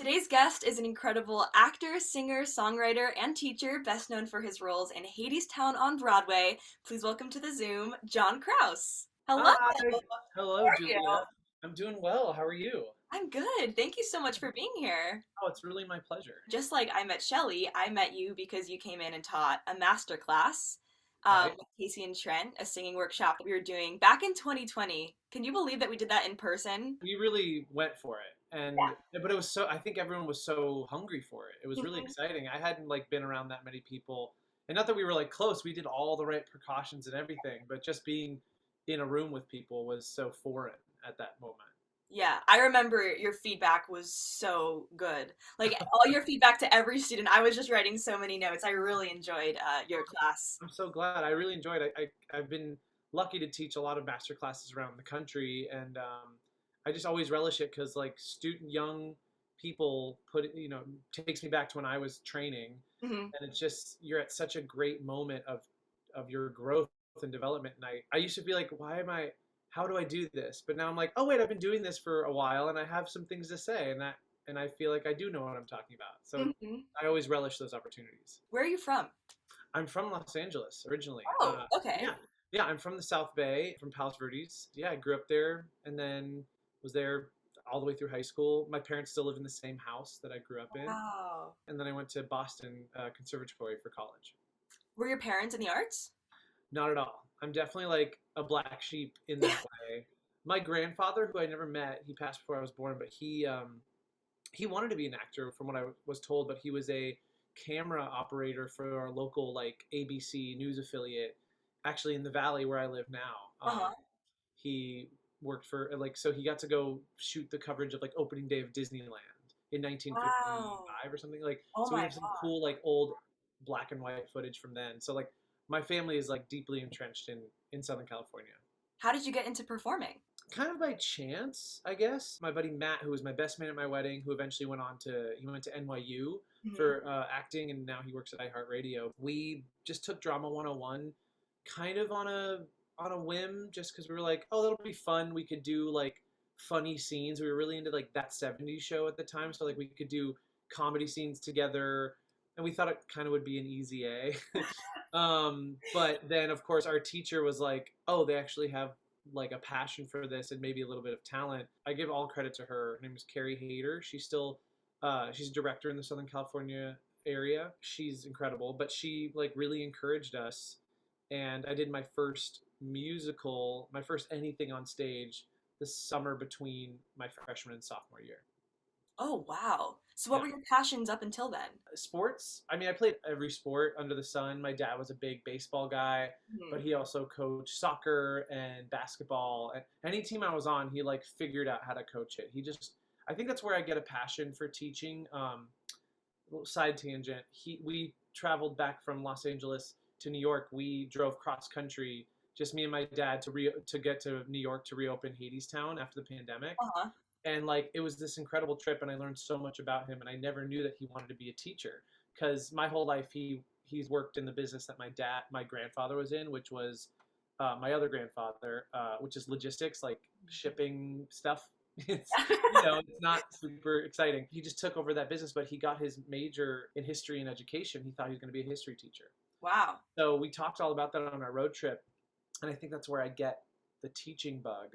Today's guest is an incredible actor, singer, songwriter, and teacher, best known for his roles in Hadestown on Broadway. Please welcome to the Zoom, John Krause. Hello, Hi. how Hello, are you? Julia. I'm doing well. How are you? I'm good. Thank you so much for being here. Oh, it's really my pleasure. Just like I met Shelly, I met you because you came in and taught a master class Right? with Casey and Trent, a singing workshop that we were doing back in 2020. Can you believe that we did that in person? We really went for it. But it was so, I think everyone was so hungry for it. It was really Mhm. exciting. I hadn't like been around that many people. And not that we were like close, we did all the right precautions and everything, but just being in a room with people was so foreign at that moment. Yeah, I remember your feedback was so good. Like all your feedback to every student. I was just writing so many notes. I really enjoyed your class. I'm so glad. I really enjoyed it. I've been lucky to teach a lot of master classes around the country, and I just always relish it because like student young people put it, takes me back to when I was training, Hmm. and it's just you're at such a great moment of your growth and development. And I used to be like, why am I? How do I do this? But now I'm like, oh wait, I've been doing this for a while, and I have some things to say, and I feel like I do know what I'm talking about. So Hmm. I always relish those opportunities. Where are you from? I'm from Los Angeles originally. Oh, okay. Yeah, yeah. I'm from the South Bay, from Palos Verdes. Yeah, I grew up there, and then was there all the way through high school. My parents still live in the same house that I grew up in, Wow. and then I went to Boston Conservatory for college. Were your parents in the arts? Not at all. I'm definitely like a black sheep in that way. My grandfather, who I never met, he passed before I was born, but he wanted to be an actor, from what I was told, but he was a camera operator for our local like ABC news affiliate, actually in the valley where I live now. Uh-huh. He worked for like so he got to go shoot the coverage of like opening day of Disneyland in Wow. 1955 or something like. Oh So we my have some God. cool like old black and white footage from then. So like my family is like deeply entrenched in Southern California. How did you get into performing? Kind of by chance, I guess. My buddy Matt, who was my best man at my wedding, who eventually he went to NYU Hmm. for acting, and now he works at iHeartRadio. We just took Drama 101, kind of on a whim, just because we were like, oh, that'll be fun. We could do like funny scenes. We were really into like that '70s show at the time, so like we could do comedy scenes together, and we thought it kind of would be an easy A. But then, of course, our teacher was like, "Oh, they actually have like a passion for this and maybe a little bit of talent." I give all credit to her. Her name is Carrie Hayter. She's a director in the Southern California area. She's incredible, but she like really encouraged us. And I did my first anything on stage, the summer between my freshman and sophomore year. Oh, wow. So what Yeah. were your passions up until then? Sports. I mean, I played every sport under the sun. My dad was a big baseball guy, Hmm. but he also coached soccer and basketball. And any team I was on, he like figured out how to coach it. I think that's where I get a passion for teaching. Little side tangent. We traveled back from Los Angeles to New York. We drove cross country, just me and my dad, to get to New York to reopen Hadestown after the pandemic. Uh-huh. And like it was this incredible trip, and I learned so much about him, and I never knew that he wanted to be a teacher because my whole life he's worked in the business that my grandfather was in, which was my other grandfather, which is logistics, like shipping stuff. It's it's not super exciting. He just took over that business, but he got his major in history and education. He thought he was going to be a history teacher. Wow. So we talked all about that on our road trip, and I think that's where I get the teaching bug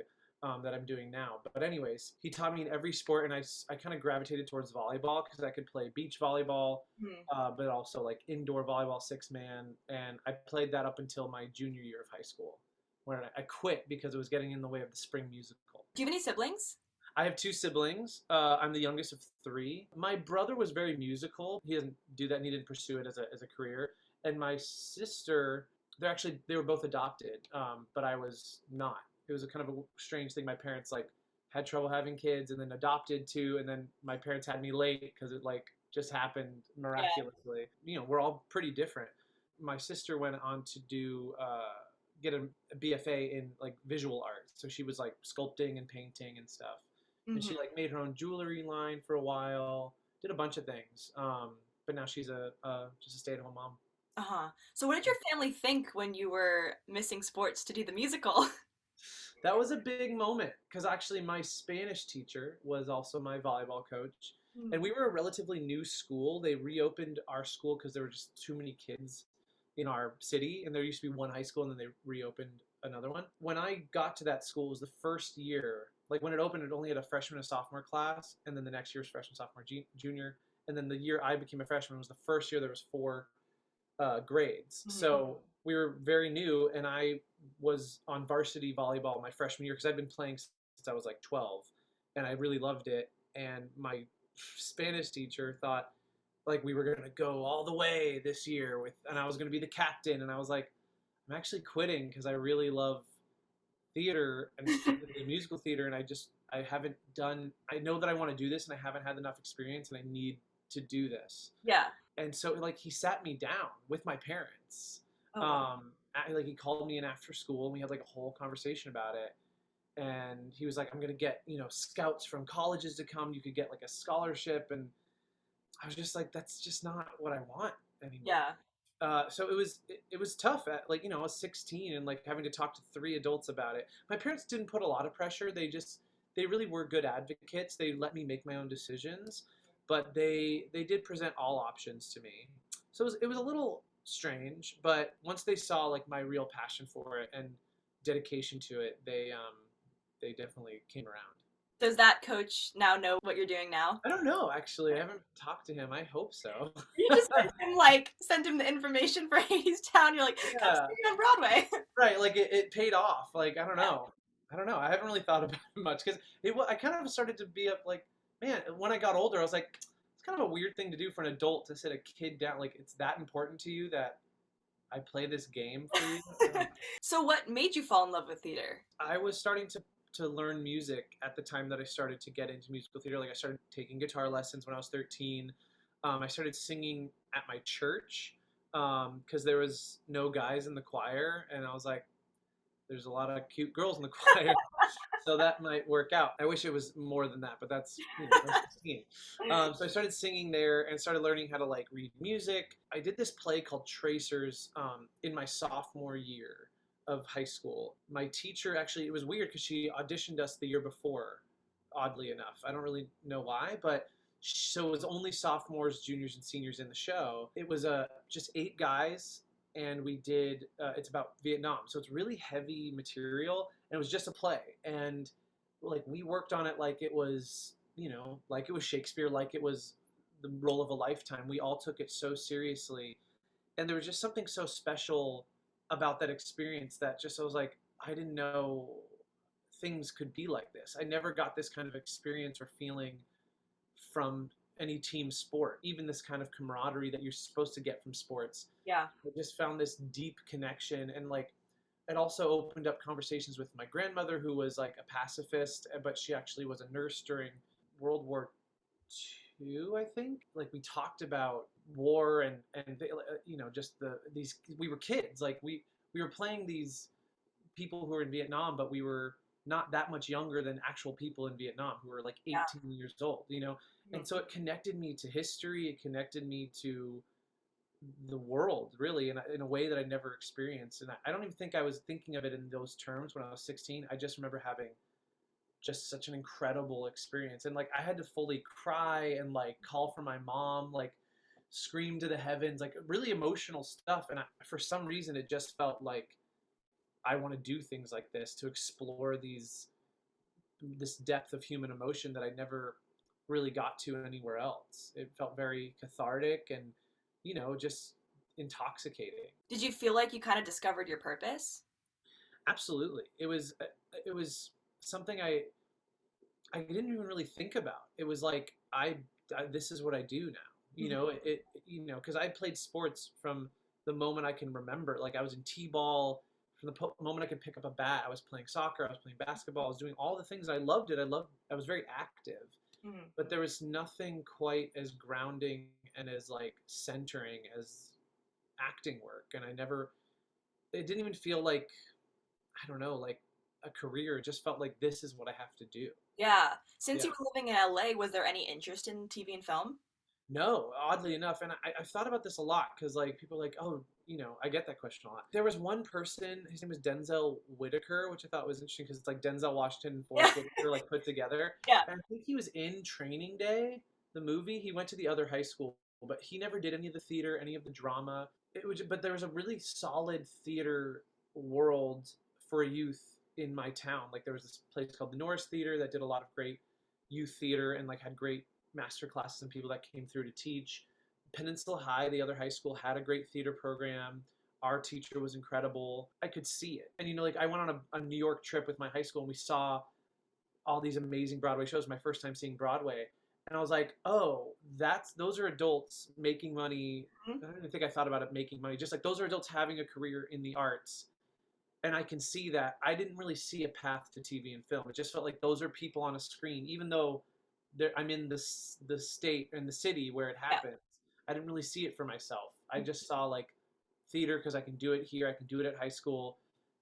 that I'm doing now. But anyways, he taught me in every sport, and I kind of gravitated towards volleyball because I could play beach volleyball, Hmm. but also like indoor volleyball 6 man, and I played that up until my junior year of high school, where I quit because it was getting in the way of the spring musical. Do you have any siblings? I have two siblings. I'm the youngest of three. My brother was very musical. He doesn't do that, and he didn't pursue it as a career. And my sister, they were both adopted, but I was not. It was a kind of a strange thing. My parents like had trouble having kids, and then adopted two, and then my parents had me late because it like just happened Yeah. miraculously. We're all pretty different. My sister went on to do get a BFA in like visual arts, so she was like sculpting and painting and stuff, and she Hmm. like made her own jewelry line for a while, did a bunch of things. But now she's just a stay-at-home mom. Uh-huh. So what did your family think when you were missing sports to do the musical? That was a big moment because actually my Spanish teacher was also my volleyball coach, And we were a relatively new school. They reopened our school because there were just too many kids in our city, and there used to be one high school, and then they reopened another one. When I got to that school, it was the first year. Like when it opened, it only had a freshman and sophomore class, and then the next year was freshman, sophomore, junior, and then the year I became a freshman was the first year there was four grades. So we were very new, and I was on varsity volleyball my freshman year because I'd been playing since I was like 12, and I really loved it. And my Spanish teacher thought like we were going to go all the way this year with, and I was going to be the captain. And I was like, I'm actually quitting because I really love theater and specifically musical theater. And I haven't done, I know that I want to do this and I haven't had enough experience and I need to do this. Yeah. And so like he sat me down with my parents. Oh. Like he called me in after school and we had like a whole conversation about it. And he was like, I'm going to get, scouts from colleges to come. You could get like a scholarship. And I was just like, that's just not what I want anymore. Yeah. So it was tough at like, I was 16 and like having to talk to three adults about it. My parents didn't put a lot of pressure. They really were good advocates. They let me make my own decisions, but they did present all options to me. So it was a little strange, but once they saw like my real passion for it and dedication to it, they definitely came around. Does that coach now know what you're doing now? I don't know, actually. I haven't talked to him. I hope so. You just sent him the information for Hadestown. You're like, come Yeah. see me on Broadway. Right, like it paid off. Like I don't know. I haven't really thought about it much because I kind of started to be up like, man. When I got older, I was like, it's kind of a weird thing to do for an adult to sit a kid down. Like it's that important to you that I play this game for you. So what made you fall in love with theater? I was starting to learn music at the time that I started to get into musical theater. Like I started taking guitar lessons when I was 13. I started singing at my church because there was no guys in the choir, and I was like, there's a lot of cute girls in the choir, so that might work out. I wish it was more than that, but that's, I was 16. So I started singing there and started learning how to like read music. I did this play called Tracers in my sophomore year of high school. My teacher actually, it was weird because she auditioned us the year before, oddly enough. I don't really know why, but so it was only sophomores, juniors, and seniors in the show. It was just 8 guys, and we did, it's about Vietnam. So it's really heavy material, and it was just a play. And like we worked on it like it was, like it was Shakespeare, like it was the role of a lifetime. We all took it so seriously. And there was just something so special about that experience that just I was like, I didn't know things could be like this. I never got this kind of experience or feeling from any team sport, even this kind of camaraderie that you're supposed to get from sports. Yeah. I just found this deep connection, and like it also opened up conversations with my grandmother, who was like a pacifist, but she actually was a nurse during World War II, I think. Like we talked about war and just these, we were kids, like we were playing these people who were in Vietnam, but we were not that much younger than actual people in Vietnam who were like 18 years old, and so it connected me to history. It connected me to the world, really, in a way that I never experienced. And I don't even think I was thinking of it in those terms when I was 16. I just remember having just such an incredible experience. And like I had to fully cry and like call for my mom, like scream to the heavens, like really emotional stuff. And for some reason, it just felt like I want to do things like this to explore this depth of human emotion that I never really got to anywhere else. It felt very cathartic and, just intoxicating. Did you feel like you kind of discovered your purpose? Absolutely. It was something I didn't even really think about. It was like this is what I do now. Because I played sports from the moment I can remember. Like I was in t-ball from the moment I could pick up a bat. I was playing soccer. I was playing basketball. I was doing all the things. I loved it. I was very active. But there was nothing quite as grounding and as like centering as acting work. And it didn't even feel like, I don't know, like a career. It just felt like this is what I have to do. Yeah. Since you were living in LA, was there any interest in TV and film? No, oddly enough. And I've thought about this a lot because like people are like, oh, I get that question a lot. There was one person, his name was Denzel Whitaker, which I thought was interesting because it's like Denzel Washington and Forrest Whitaker like put together. Yeah. And I think he was in Training Day, the movie, he went to the other high school, but he never did any of the theater, any of the drama. But there was a really solid theater world for youth in my town. Like there was this place called the Norris Theater that did a lot of great youth theater and like had great master classes and people that came through to teach. Peninsula High, the other high school, had a great theater program. Our teacher was incredible. I could see it. And like I went on a New York trip with my high school and we saw all these amazing Broadway shows. My first time seeing Broadway, and I was like, oh, those are adults making money. I don't even think I thought about it making money. Just like those are adults having a career in the arts, and I can see that. I didn't really see a path to TV and film. It just felt like those are people on a screen, even though I'm in the state and the city where it Yeah. happens. I didn't really see it for myself. I just saw like theater because I can do it here. I can do it at high school.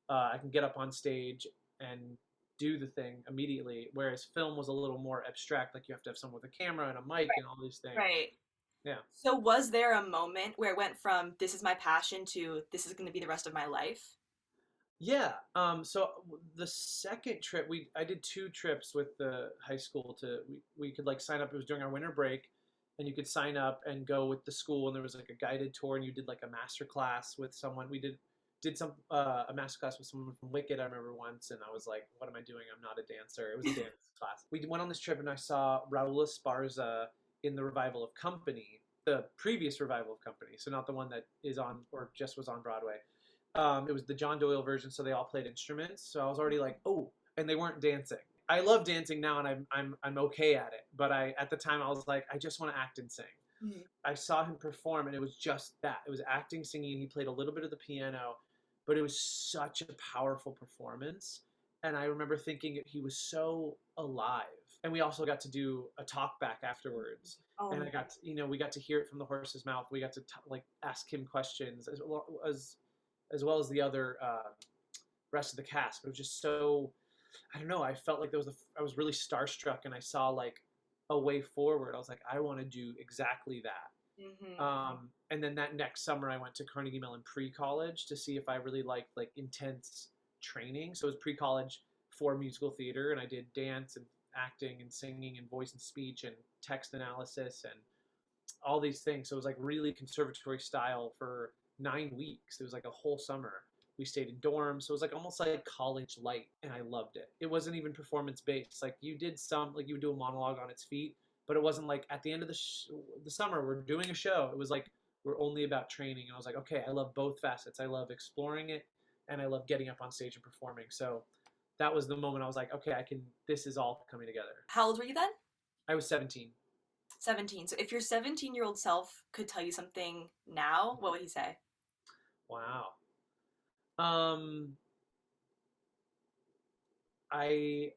I can get up on stage and do the thing immediately. Whereas film was a little more abstract. Like you have to have someone with a camera and a mic and all these things. Right. Yeah. So was there a moment where it went from this is my passion to this is going to be the rest of my life? Yeah. So the second trip, I did two trips with the high school we could like sign up. It was during our winter break, and you could sign up and go with the school, and there was like a guided tour, and you did like a master class with someone. We did some a master class with someone from Wicked. I remember once, and I was like, "What am I doing? I'm not a dancer." It was a dance class. We went on this trip, and I saw Raul Esparza in the revival of Company, the previous revival of Company, so not the one that is on or just was on Broadway. It was the John Doyle version, so they all played instruments. So I was already like, oh, and they weren't dancing. I love dancing now, and I'm okay at it. But at the time I was like, I just want to act and sing. Mhm. I saw him perform, and it was just that. It was acting, singing. He played a little bit of the piano, but it was such a powerful performance. And I remember thinking he was so alive. And we also got to do a talk back afterwards. Oh, And I got, we got to hear it from the horse's mouth. We got to like ask him questions as well as the other rest of the cast. But it was just so, I don't know. I felt like I was really starstruck, and I saw like a way forward. I was like, I want to do exactly that. hmm And then that next summer, I went to Carnegie Mellon pre-college to see if I really liked like intense training. So it was pre-college for musical theater, and I did dance and acting and singing and voice and speech and text analysis and all these things. So it was like really conservatory style for 9 weeks. It was like a whole summer. We stayed in dorms, so it was like almost like college light, and I loved it. It wasn't even performance based. Like you would do a monologue on its feet, but it wasn't like at the end of the summer we're doing a show. It was like we're only about training, and I was like, okay, I love both facets. I love exploring it, and I love getting up on stage and performing. So that was the moment I was like, okay, I can. This is all coming together. How old were you then? I was 17. 17. So if your 17-year-old self could tell you something now, what would he say? Wow. Um, I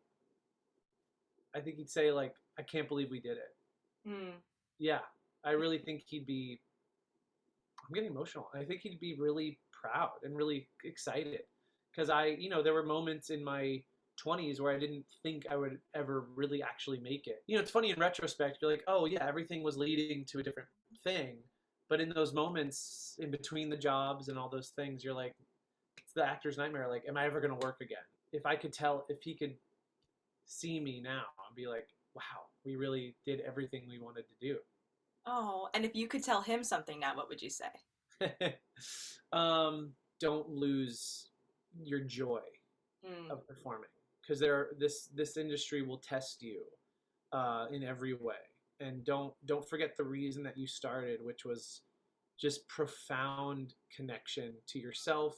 I think he'd say like, I can't believe we did it. Mm. Yeah, I really think he'd be. I'm getting emotional. I think he'd be really proud and really excited because there were moments in my 20s where I didn't think I would ever really actually make it. It's funny in retrospect. You're like, oh yeah, everything was leading to a different thing, but in those moments in between the jobs and all those things, you're like, it's the actor's nightmare. Like, am I ever going to work again? If he could see me now and be like, wow, we really did everything we wanted to do. Oh, and if you could tell him something now, what would you say? Don't lose your joy Mm. of performing because this industry will test you in every way, and don't forget the reason that you started, which was just profound connection to yourself,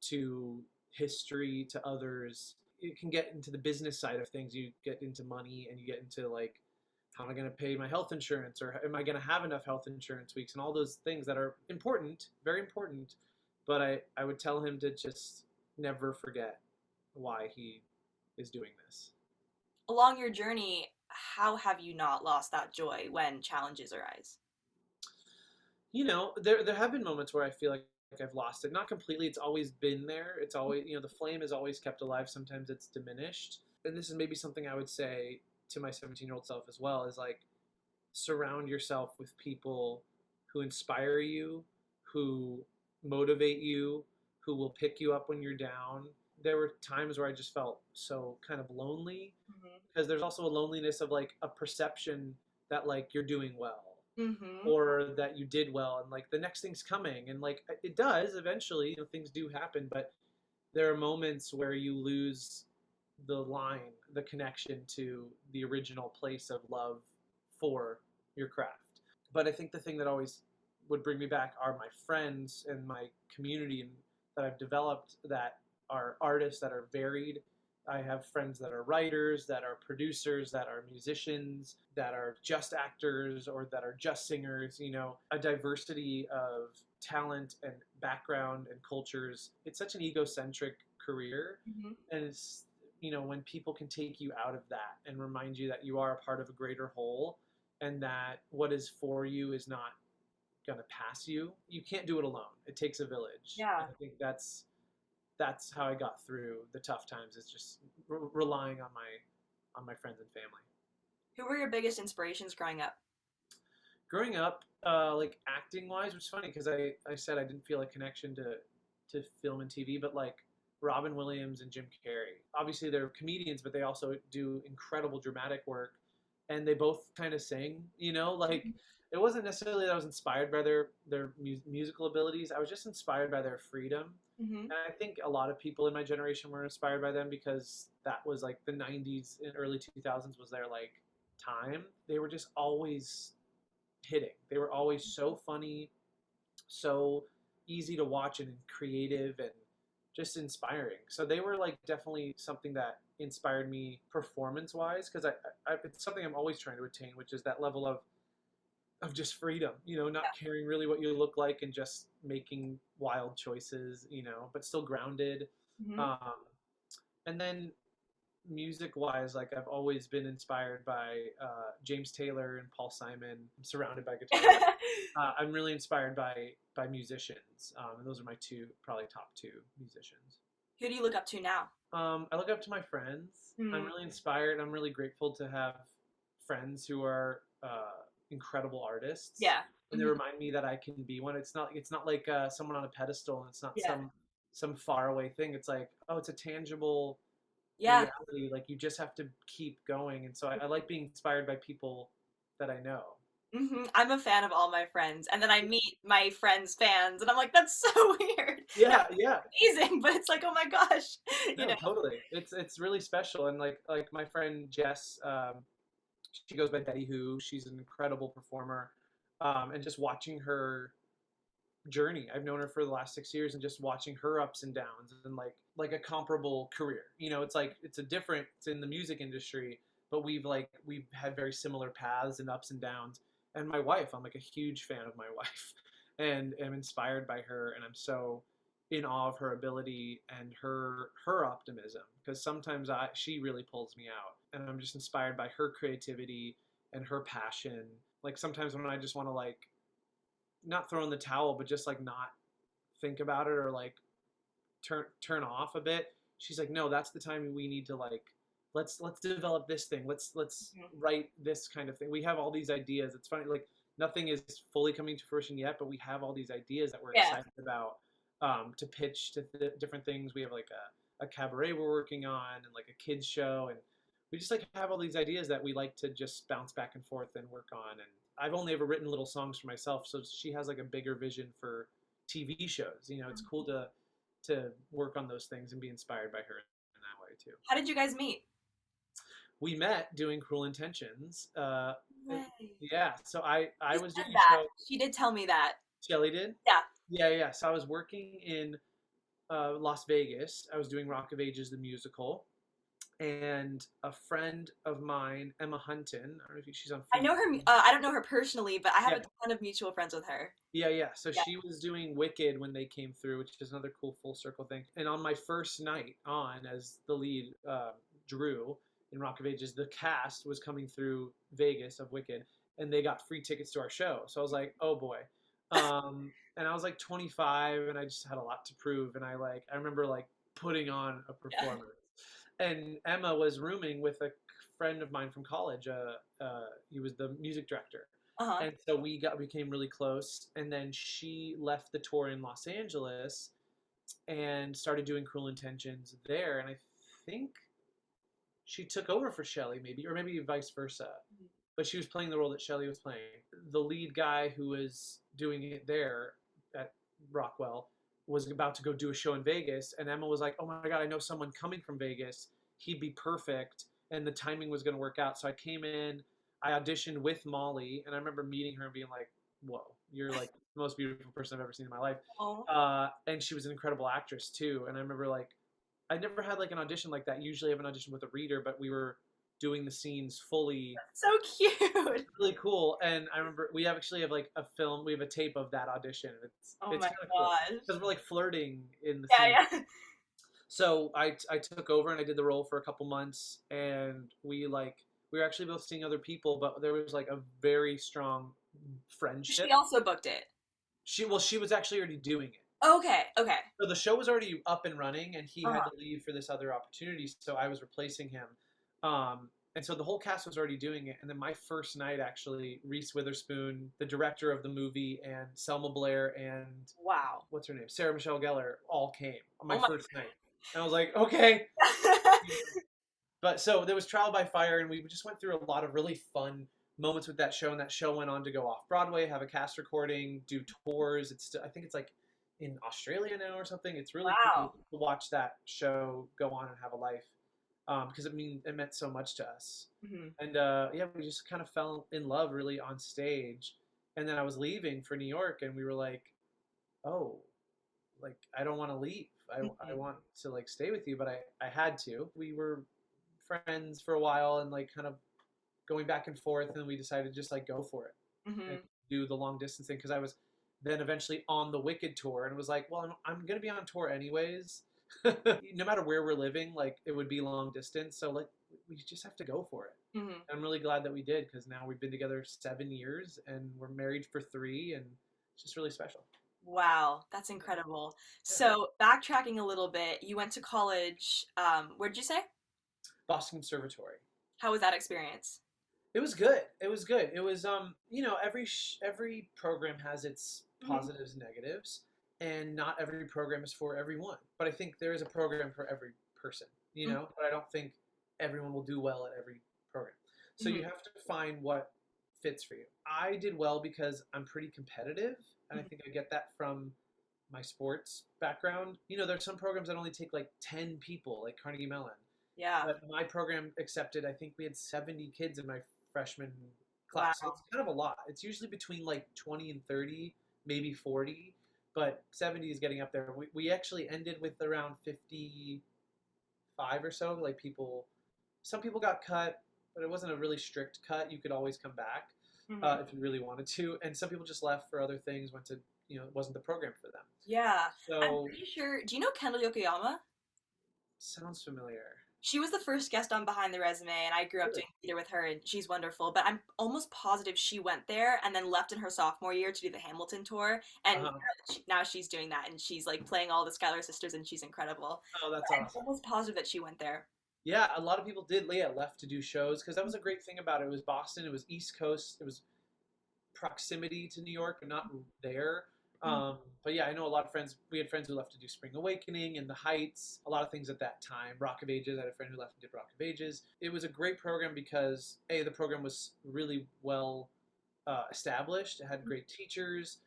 to history, to others. It can get into the business side of things. You get into money, and you get into like, how am I going to pay my health insurance, or am I going to have enough health insurance weeks, and all those things that are important, very important. But I would tell him to just never forget why he is doing this. Along your journey, how have you not lost that joy when challenges arise? There have been moments where I feel like I've lost it. Not completely. It's always been there. It's always, the flame is always kept alive. Sometimes it's diminished. And this is maybe something I would say to my 17-year-old self as well, is like, surround yourself with people who inspire you, who motivate you, who will pick you up when you're down. There were times where I just felt so kind of lonely, Mhm. because there's also a loneliness of like a perception that like you're doing well Mm-hmm. or that you did well and like the next thing's coming and like it does eventually, you know, things do happen, but there are moments where you lose the line, the connection to the original place of love for your craft. But I think the thing that always would bring me back are my friends and my community that I've developed that are artists that are varied. I have friends that are writers, that are producers, that are musicians, that are just actors, or that are just singers, you know, a diversity of talent and background and cultures. It's such an egocentric career. Mm-hmm. And it's, you know, when people can take you out of that and remind you that you are a part of a greater whole and that what is for you is not going to pass you. You can't do it alone. It takes a village. Yeah. And I think that's how I got through the tough times is just relying on my friends and family. Who were your biggest inspirations growing up? Growing up, like acting wise, which is funny because I said I didn't feel a connection to film and TV, but like Robin Williams and Jim Carrey. Obviously, they're comedians, but they also do incredible dramatic work, and they both kind of sing. You know, like it wasn't necessarily that I was inspired by their musical abilities. I was just inspired by their freedom. Mm-hmm. And I think a lot of people in my generation were inspired by them because that was like the 90s and early 2000s was their like time. They were just always hitting. They were always so funny, so easy to watch and creative and just inspiring. So they were like definitely something that inspired me performance wise because it's something I'm always trying to attain, which is that level of just freedom, you know, not caring really what you look like and just making wild choices, you know, but still grounded. Mm-hmm. Um, and then music wise, like I've always been inspired by James Taylor and Paul Simon. I'm surrounded by guitars. I'm really inspired by musicians, and those are my two probably top two musicians. Who do you look up to now? I look up to my friends. I'm Mm. really inspired. I'm really grateful to have friends who are incredible artists, Yeah. and they Mm-hmm. remind me that I can be one. It's not like someone on a pedestal, and it's not Yeah. some faraway thing. It's like, oh, it's a tangible Yeah. reality. Like you just have to keep going, and so I like being inspired by people that I know. Mm-hmm. I'm a fan of all my friends, and then I meet my friends' fans, and I'm like, that's so weird. Yeah, yeah. Amazing, but it's like, oh my gosh, you No, know. totally. It's really special, and like my friend Jess, she goes by Betty Who. She's an incredible performer, and just watching her journey. I've known her for the last 6 years, and just watching her ups and downs, and like a comparable career. You know, it's like it's in the music industry, but we've had very similar paths and ups and downs. And my wife, I'm like a huge fan of my wife, and am inspired by her, and I'm so in awe of her ability and her optimism because sometimes she really pulls me out, and I'm just inspired by her creativity and her passion. Like sometimes when I just want to like not throw in the towel, but just like not think about it or like turn off a bit. She's like, no, that's the time we need to like let's develop this thing. Let's Mhm. write this kind of thing. We have all these ideas. It's funny, like nothing is fully coming to fruition yet, but we have all these ideas that we're Yeah. excited about to pitch to different things. We have like a cabaret we're working on and like a kids show and we just like have all these ideas that we like to just bounce back and forth and work on. And I've only ever written little songs for myself, so she has like a bigger vision for TV shows. You know, it's cool to work on those things and be inspired by her in that way too. How did you guys meet? We met doing Cruel Intentions. Way. Yeah, so I She was doing said a that. show. She did tell me that. Shelly did. Yeah. Yeah, yeah. So I was working in Las Vegas. I was doing Rock of Ages the musical, and a friend of mine, Emma Hunton. I don't know if she's on I Food. know her. I don't know her personally, but I have Yeah, a ton of mutual friends with her. yeah, yeah. So Yeah. she was doing Wicked when they came through, which is another cool full circle thing. And on my first night on as the lead, Drew in Rock of Ages, the cast was coming through Vegas of Wicked, and they got free tickets to our show. So I was like, oh boy. And I was like 25, and I just had a lot to prove. And I remember like putting on a Yeah. performance. And Emma was rooming with a friend of mine from college. He was the music director Uh huh. and so we became really close and then she left the tour in Los Angeles and started doing Cruel Intentions there and I think she took over for Shelley maybe or maybe vice versa but she was playing the role that Shelley was playing. The lead guy who was doing it there at Rockwell was about to go do a show in Vegas, and Emma was like, "Oh my god, I know someone coming from Vegas. He'd be perfect." And the timing was going to work out. So I came in, I auditioned with Molly, and I remember meeting her and being like, "Whoa, you're like the most beautiful person I've ever seen in my life." Oh, And she was an incredible actress too. And I remember like I never had like an audition like that. Usually I have an audition with a reader, but we were doing the scenes fully, so cute. really cool. And I remember we actually have like a film, we have a tape of that audition. Oh It's my kind of cool gosh. because we're like flirting in the scene. Yeah, yeah. So I took over and I did the role for a couple months, and we were actually both seeing other people, but there was like a very strong She friendship. also booked it. She was actually already doing it. Okay, okay. So the show was already up and running, and he had Uh-huh. to leave for this other opportunity, so I was replacing him. And so the whole cast was already doing it. And then my first night, actually, Reese Witherspoon, the director of the movie, and Selma Blair, and Wow. what's her name, Sarah Michelle Gellar, all came on my Oh my. first night. And I was like, okay. But so there was trial by fire, and we just went through a lot of really fun moments with that show. And that show went on to go off Broadway, have a cast recording, do tours. I think it's like in Australia now or something. It's really cool Wow. to watch that show go on and have a life, because it meant so much to us. Hmm. And yeah, we just kind of fell in love really on stage. And then I was leaving for New York, and we were like, oh, like I don't want to leave. I Hmm. want to like stay with you, but I had to. We were friends for a while and like kind of going back and forth, and we decided to just like go for it and Hmm. do the long distance thing, because I was then eventually on the Wicked tour and was like, well, I'm gonna be on tour anyways. No matter where we're living, like it would be long distance, so like we just have to go for it. Hmm. I'm really glad that we did, because now we've been together 7 years and we're married for 3, and it's just really special. Wow, that's incredible. Yeah. So, backtracking a little bit, you went to college. Where'd you say? Boston Conservatory. How was that experience? It was good. It was good. It was every program has its Hmm. positives and negatives, and not every program is for everyone. But I think there is a program for every person, but I don't think everyone will do well at every program. So Hmm. you have to find what fits for you. I did well because I'm pretty competitive, and I Hmm. think I get that from my sports background. There's some programs that only take like 10 people, like Carnegie Mellon. Yeah. But my program accepted, I think we had 70 kids in my freshman class. So Wow. it's kind of a lot. It's usually between like 20 and 30, maybe 40, but 70 is getting up there. We actually ended with around 55 or so. Like some people got cut, but it wasn't a really strict cut. You could always come back Hmm. if you really wanted to. And some people just left for other things, went to, it wasn't the program for them. Yeah. I'm So, pretty sure. Do you know Kendall Yokoyama? sounds familiar. She was the first guest on Behind the Resume, and I grew up Really? doing theater with her, and she's wonderful. But I'm almost positive she went there and then left in her sophomore year to do the Hamilton tour, and Uh-huh. now she's doing that, and she's like playing all the Schuyler sisters, and she's incredible. Oh, that's I'm awesome. almost positive that she went there. Yeah, a lot of people did. Yeah, left to do shows, because that was a great thing about it. It was Boston. It was East Coast. It was proximity to New York, but not there. Mhm. But yeah, I know a lot of friends. We had friends who left to do Spring Awakening and The Heights, a lot of things at that time. Rock of Ages. I had a friend who left and did Rock of Ages. It was a great program because the program was really well established. It had great teachers.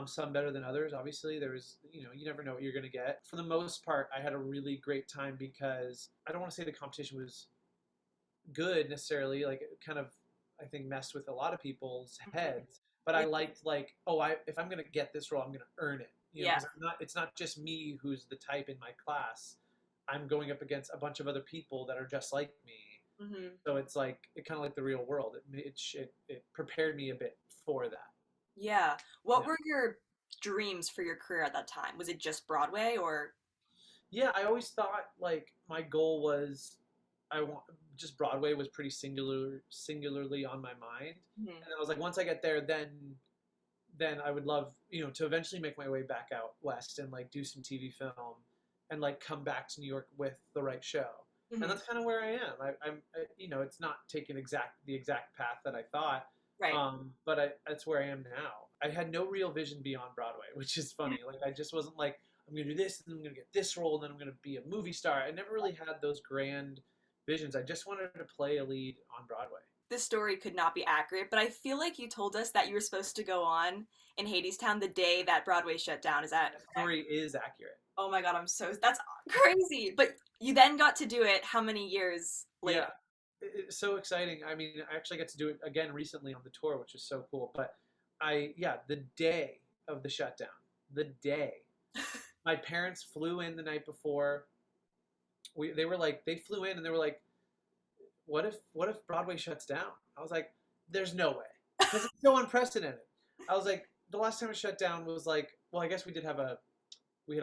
Some better than others. Obviously, there was, you never know what you're going to get. For the most part, I had a really great time, because I don't want to say the competition was good necessarily. Like it kind of, I think, messed with a lot of people's Mhm. heads. But I Yeah. liked, like, oh, if I'm gonna get this role, I'm gonna earn it. Yeah. Because it's not just me who's the type in my class. I'm going up against a bunch of other people that are just like me. Hmm. So it's like it kind of like the real world. It prepared me a bit for that. Yeah. What Yeah. were your dreams for your career at that time? Was it just Broadway or? Yeah, I always thought like my goal was I want just Broadway was pretty singularly on my mind. Mhm. And I was like, once I get there, then I would love, to eventually make my way back out west and like do some TV film and like come back to New York with the right show. And Hmm. that's kind of where I am. It's not taking the exact path that I thought, Right. but that's where I am now. I had no real vision beyond Broadway, which is funny. Like I just wasn't like I'm gonna do this, and then I'm gonna get this role, and then I'm gonna be a movie star. I never really had those grand visions. I just wanted to play a lead on Broadway. this story could not be accurate, but I feel like you told us that you were supposed to go on in Hadestown the day that Broadway shut down. Is that The correct? story is accurate. Oh my god, that's crazy. But you then got to do it how many years later? Yeah, it's so exciting. I mean, I actually got to do it again recently on the tour, which is so cool. But yeah, the day of the shutdown, the day, my parents flew in the night before. They were like, they flew in and they were like, what if Broadway shuts down? I was like, there's no way, because it's so unprecedented. I was like, the last time it shut down was like, well, I guess we had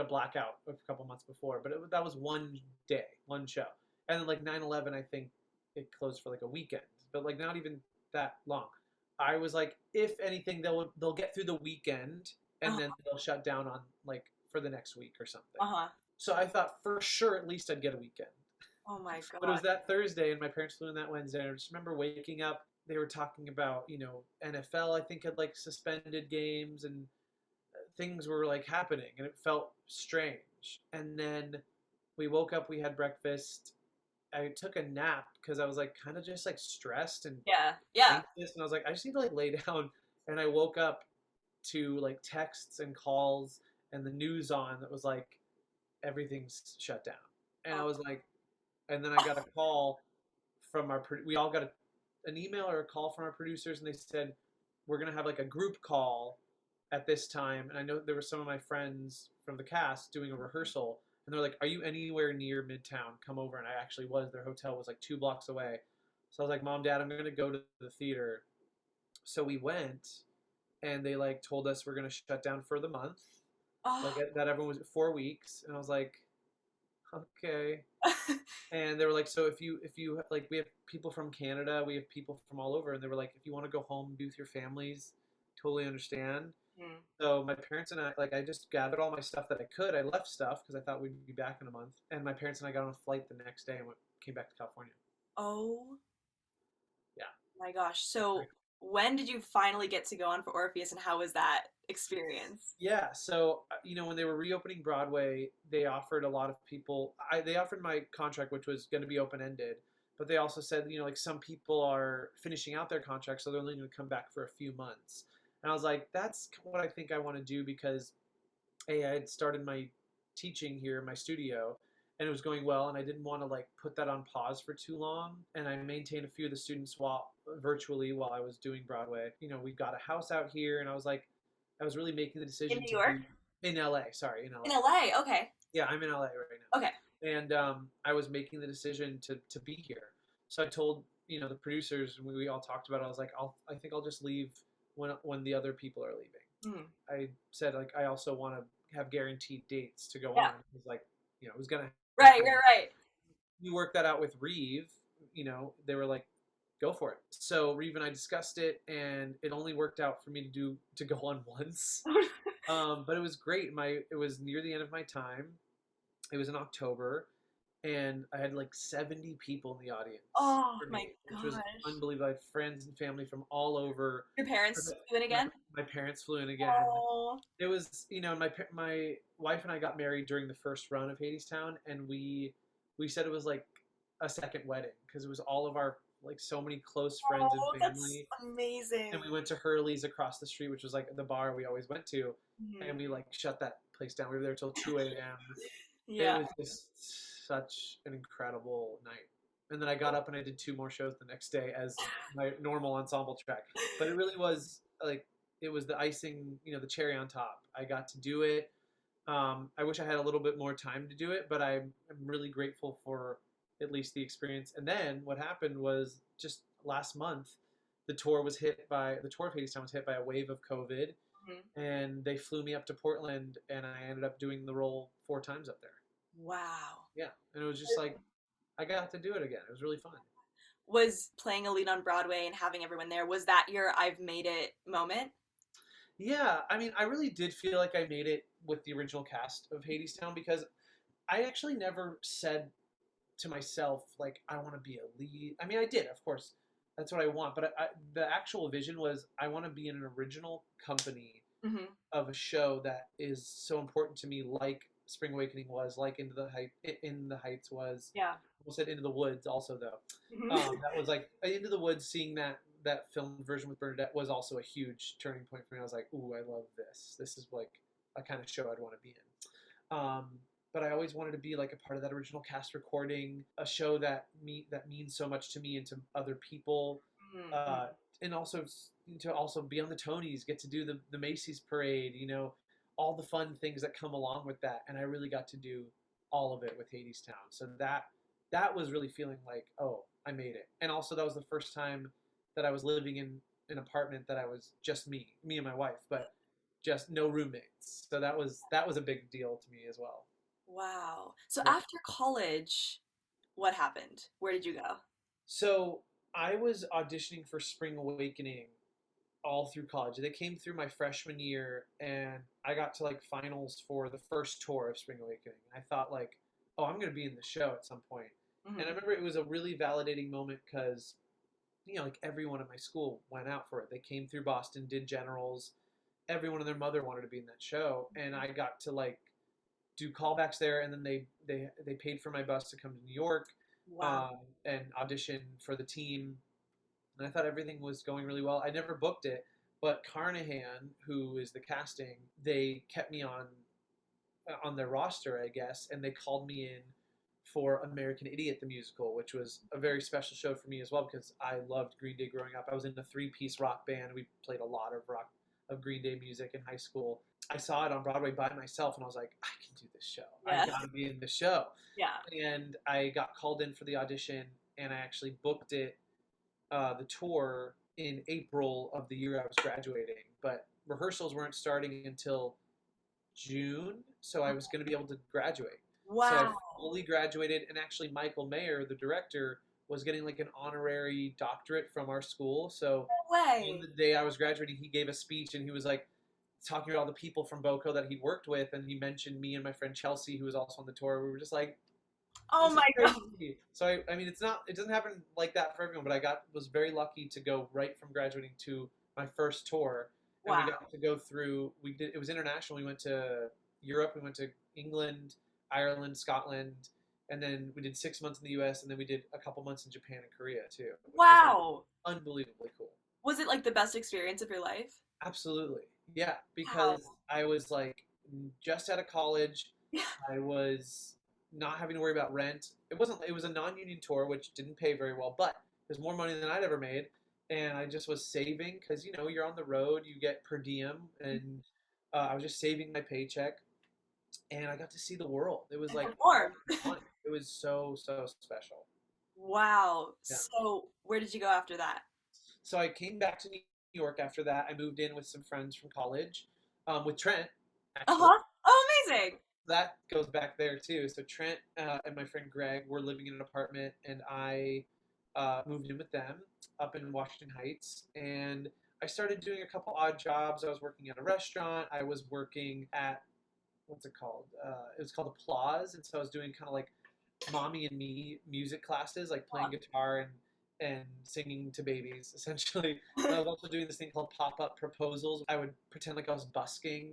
a blackout a couple months before, but that was one day, one show. And then like 9/11, I think it closed for like a weekend, but like not even that long. I was like, if anything, they'll get through the weekend and then Uh-huh. they'll shut down on like for the next week or something. Uh-huh. So I thought for sure at least I'd get a weekend. Oh my But it god. was that Thursday, and my parents flew in that Wednesday. And I just remember waking up. They were talking about, NFL. I think had like suspended games, and things were like happening, and it felt strange. And then we woke up. We had breakfast. I took a nap because I was like kind of just like stressed and Yeah. Yeah. anxious, and I was like, I just need to like lay down. And I woke up to like texts and calls and the news on that was like everything's shut down. And I Oh. was like, and then I got a call from we all got an email or a call from our producers, and they said we're gonna have like a group call at this time. And I know there were some of my friends from the cast doing a rehearsal, and they're like, "Are you anywhere near Midtown? Come over." And I actually was. Their hotel was like 2 blocks away, so I was like, "Mom, Dad, I'm gonna go to the theater." So we went, and they like told us we're gonna shut down for the month, like Oh. that everyone was 4 weeks, and I was like, okay. And they were like, so if you like, we have people from Canada, we have people from all over, and they were like, if you want to go home and be with your families, totally understand. Hmm. So my parents and I, like, I just gathered all my stuff that I could. I left stuff because I thought we'd be back in a month, and my parents and I got on a flight the next day and came back to California. Oh Yeah. my gosh. So when did you finally get to go on for Orpheus, and how was that experience? Yeah, so when they were reopening Broadway, they offered a lot of people. They offered my contract, which was going to be open ended, but they also said, like some people are finishing out their contract, so they're only going to come back for a few months. And I was like, that's what I think I want to do because I had started my teaching here in my studio, and it was going well, and I didn't want to like put that on pause for too long. And I maintained a few of the students while virtually while I was doing Broadway. We got a house out here, and I was like, I was really making the In decision New to York? be in LA. Sorry, in LA. In LA. Okay. Yeah, I'm in LA right Okay. now, and I was making the decision to be here. So I told the producers, and we all talked about it. I was like, I think I'll just leave when the other people are leaving. Hmm. I said like I also want to have guaranteed dates to go Yeah. on. It was like it was gonna Right, happen. right, right. We worked that out with Reeve. They were like, go for it. So Reeve and I discussed it, and it only worked out for me to go on once. But it was great. It was near the end of my time. It was in October, and I had like 70 people in the audience Oh for my me, which was gosh. unbelievable. I had friends and family from all over. Your parents doing it My, again? my parents flew in again. Oh. It was, my wife and I got married during the first run of Hadestown, and we said it was like a second wedding because it was all of our like so many close friends and Oh, that's family. And amazing. we went to Hurley's across the street, which was like the bar we always went to, Mhm. and we like shut that place down. We were there till 2 a.m. It Yeah. was just such an incredible night. And then I got up and I did 2 more shows the next day as my normal ensemble track. But it really was like it was the icing, the cherry on top. I got to do it. I wish I had a little bit more time to do it, but I'm really grateful for at least the experience. And then what happened was just last month, the tour of Hadestown was hit by a wave of COVID, Mhm. and they flew me up to Portland, and I ended up doing the role 4 times up there. Wow. Yeah, and it was just like I got to do it again. It was really fun. Was playing a lead on Broadway and having everyone there, was that your I've made it moment? Yeah, I mean, I really did feel like I made it with the original cast of Hadestown because I actually never said to myself like I want to be a lead. I mean, I did, of course. That's what I want, but the actual vision was I want to be in an original company Hmm. of a show that is so important to me, like Spring Awakening was, like In the Heights was, Yeah. almost said Into the Woods also though. Mhm. That was like Into the Woods. Seeing that film version with Bernadette was also a huge turning point for me. I was like, ooh, I love this. This is like a kind of show I'd want to be in. But I always wanted to be like a part of that original cast recording, a show that means so much to me and to other people, Mhm. uh, and also to also be on the Tonys, get to do the Macy's parade, all the fun things that come along with that. And I really got to do all of it with Hadestown. So that was really feeling like, oh, I made it. And also that was the first time that I was living in an apartment that I was just me and my wife, but just no roommates. So that was a big deal to me as well. Wow. So Yeah. after college, what happened? Where did you go? So I was auditioning for Spring Awakening all through college. They came through my freshman year, and I got to like finals for the first tour of Spring Awakening. I thought like, oh, I'm gonna be in the show at some point. And I Mhm. remember it was a really validating moment because like everyone at my school went out for it. They came through Boston, did generals. Everyone and their mother wanted to be in that show, and I got to like do callbacks there, and then they paid for my bus to come to New York, Wow. and audition for the team. And I thought everything was going really well. I never booked it, but Carnahan, who is the casting, they kept me on their roster, I guess, and they called me in for American Idiot the musical, which was a very special show for me as well because I loved Green Day growing up. I was in a three-piece rock band. We played a lot of Green Day music in high school. I saw it on Broadway by myself, and I was like, I can do this show. I Yes. gotta be in this show. Yeah. And I got called in for the audition, and I actually booked it, the tour, in April of the year I was graduating. But rehearsals weren't starting until June, so I was going to be able to graduate. So I Wow. fully graduated, and actually, Michael Mayer, the director, was getting like an honorary doctorate from our school. So No on way. the day I was graduating, he gave a speech, and he was like talking about all the people from BOCO that he'd worked with, and he mentioned me and my friend Chelsea, who was also on the tour. We were just like, Oh this is my God. crazy. So I mean, it doesn't happen like that for everyone, but was very lucky to go right from graduating to my first tour, and we Wow. got to go through. It was international. We went to Europe, we went to England, Ireland, Scotland, and then we did 6 months in the U.S., and then we did a couple months in Japan and Korea too, which was like Wow. unbelievably cool. Was it like the best experience of your life? Absolutely, yeah, Wow. because I was like just out of college. Yeah. I was not having to worry about rent. It was a non-union tour, which didn't pay very well, but it was more money than I'd ever made. And I just was saving because you're on the road, you get per diem, and I was just saving my paycheck, and I got to see the world. It was And like perform. all fun. It was so so special. Wow. Yeah. So where did you go after that? So I came back to New York after that. I moved in with some friends from college, with Trent actually. Uh-huh. Oh, amazing. That goes back there too. So Trent, and my friend Greg were living in an apartment, and I moved in with them up in Washington Heights. And I started doing a couple odd jobs. I was working at a restaurant. I was working at, what's it called? It was called Applause, and so I was doing kind of like mommy and me music classes, like playing guitar and singing to babies, essentially. And I was also doing this thing called pop up proposals. I would pretend like I was busking.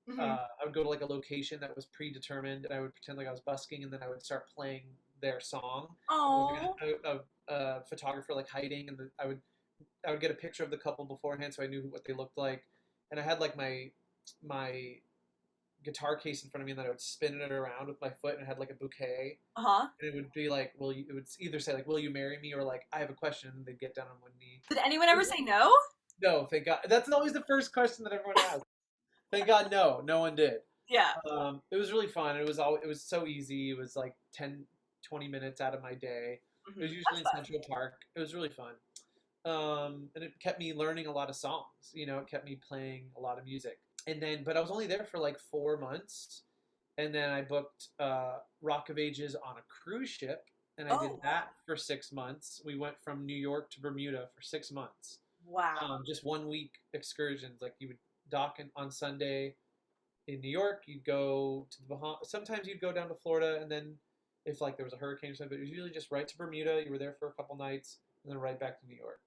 Hmm. I would go to like a location that was predetermined, and I would pretend like I was busking, and then I would start playing their song. And there was Oh. like a photographer like hiding, and I would get a picture of the couple beforehand, so I knew what they looked like. And I had like my guitar case in front of me, and then I would spin it around with my foot, and it had like a bouquet, Uh-huh. and it would be like, "Will you?" It would either say like, "Will you marry me?" or like, "I have a question," and they'd get down on one knee. Did anyone ever say no? No, thank God. That's always the first question that everyone asks. Thank God, no, no one did. Yeah. It was really fun. It was so easy. It was like 10, 20 minutes out of my day. It Hmm. was usually That's in fun. Central Park. It was really fun. And it kept me learning a lot of songs. It kept me playing a lot of music. And then, but I was only there for like 4 months, and then I booked, Rock of Ages on a cruise ship, and I did Oh, that for 6 months. We went from New York to Bermuda for 6 months. wow. Just 1 week excursions. Like you would dock on Sunday in New York, you'd go to the Bahamas. Sometimes you'd go down to Florida, and then if like there was a hurricane or something, but it was usually just right to Bermuda. You were there for a couple nights, and then right back to New York,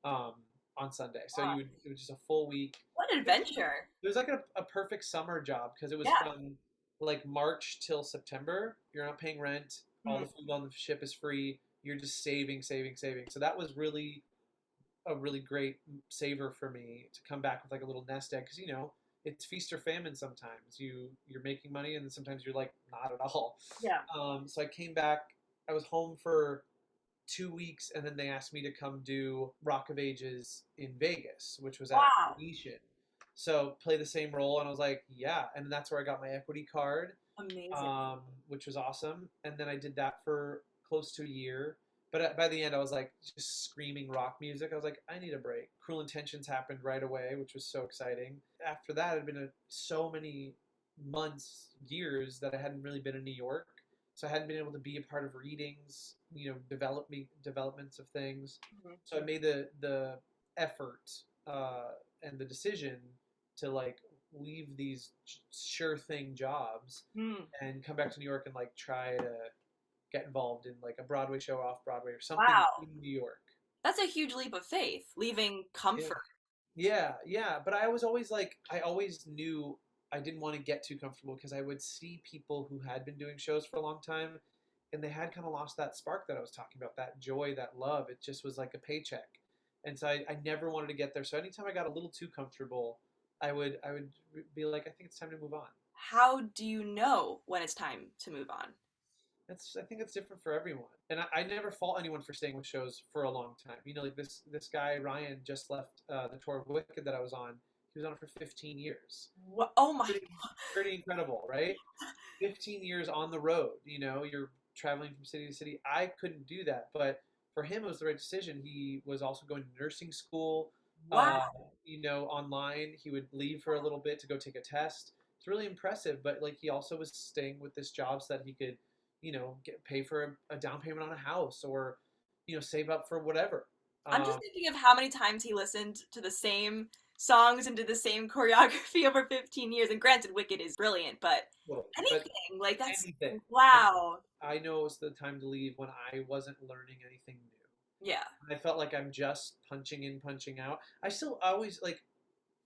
um, on Sunday. So Wow. it was just a full week. What an adventure. It was like a perfect summer job because it was Yeah. from like March till September. You're not paying rent. All Mhm. the food on the ship is free. You're just saving, saving, saving. So that was really a really great saver for me to come back with like a little nest egg, because it's feast or famine sometimes. You're making money and then sometimes you're like not at all. Yeah. So I came back. I was home for 2 weeks, and then they asked me to come do Rock of Ages in Vegas, which was at Wow. Venetian. So play the same role, and I was like, yeah. And that's where I got my equity card, Amazing. which was awesome. And then I did that for close to a year. But by the end, I was like just screaming rock music. I was like, I need a break. Cruel Intentions happened right away, which was so exciting. After that, it had been so many months, years that I hadn't really been in New York, so I hadn't been able to be a part of readings, developments of things. Mhm. So I made the effort and the decision to like leave these sure thing jobs Hmm. and come back to New York and like try to get involved in like a Broadway show, off Broadway, or something Wow. in New York. That's a huge leap of faith, leaving Yeah. comfort. Yeah, yeah, but I was always like, I always knew I didn't want to get too comfortable, because I would see people who had been doing shows for a long time, and they had kind of lost that spark that I was talking about, that joy, that love. It just was like a paycheck. And so I never wanted to get there. So anytime I got a little too comfortable, I would be like, I think it's time to move on. How do you know when it's time to move on? I think it's different for everyone, and I never fault anyone for staying with shows for a long time. Like this guy Ryan just left the tour of Wicked that I was on. He was on it for 15 years. What? Oh my. Pretty incredible, right? 15 years on the road. You're traveling from city to city. I couldn't do that, but for him, it was the right decision. He was also going to nursing school. Wow. Online, he would leave for a little bit to go take a test. It's really impressive, but like he also was staying with this job so that he could, pay for a down payment on a house, or, save up for whatever. I'm just Um, thinking of how many times he listened to the same songs and did the same choreography over 15 years. And granted, Wicked is brilliant, but but anything like that's anything. And wow. I know it was the time to leave when I wasn't learning anything new. Yeah. I felt like I'm just punching in, punching out. I still always like,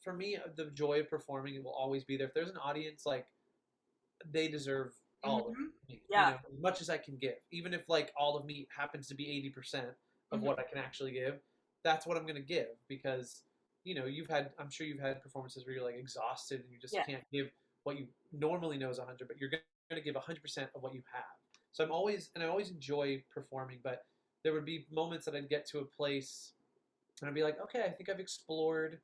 for me, the joy of performing will always be there. If there's an audience, like they deserve all of Hmm. me, Yeah. as much as I can give. Even if like all of me happens to be 80% of Hmm. what I can actually give, that's what I'm gonna give, because I'm sure you've had performances where you're like exhausted and you just Yeah. can't give what you normally know is 100, but you're gonna give 100% of what you have. So I always enjoy performing, but there would be moments that I'd get to a place and I'd be like, okay, I think I've explored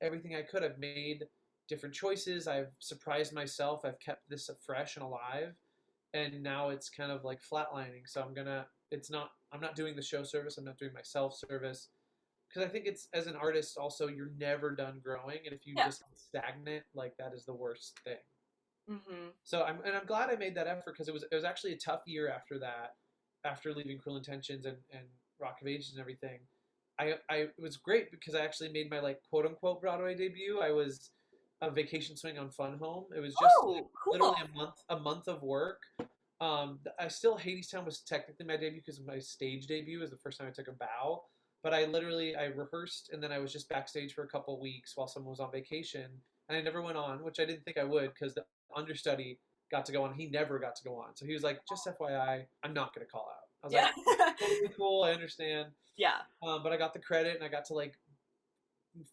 everything I could. I've made different choices. I've surprised myself. I've kept this fresh and alive. And now it's kind of like flatlining. So I'm not doing the show service. I'm not doing my self service. Because I think it's, as an artist, also, you're never done growing. And if you Yeah. just get stagnant, like that is the worst thing. Hmm. So I'm glad I made that effort, because it was actually a tough year after that, after leaving Cruel Intentions and Rock of Ages and everything. It was great because I actually made my like quote unquote Broadway debut. I was a vacation swing on Fun Home. It was just like Oh, cool. literally a month of work. I still Hadestown was technically my debut because my stage debut was the first time I took a bow. But I rehearsed, and then I was just backstage for a couple of weeks while someone was on vacation, and I never went on, which I didn't think I would, because the understudy got to go on. He never got to go on, so he was like, "Just FYI, I'm not gonna call out." I was Yeah. like, "Totally cool, I understand." Yeah. But I got the credit, and I got to like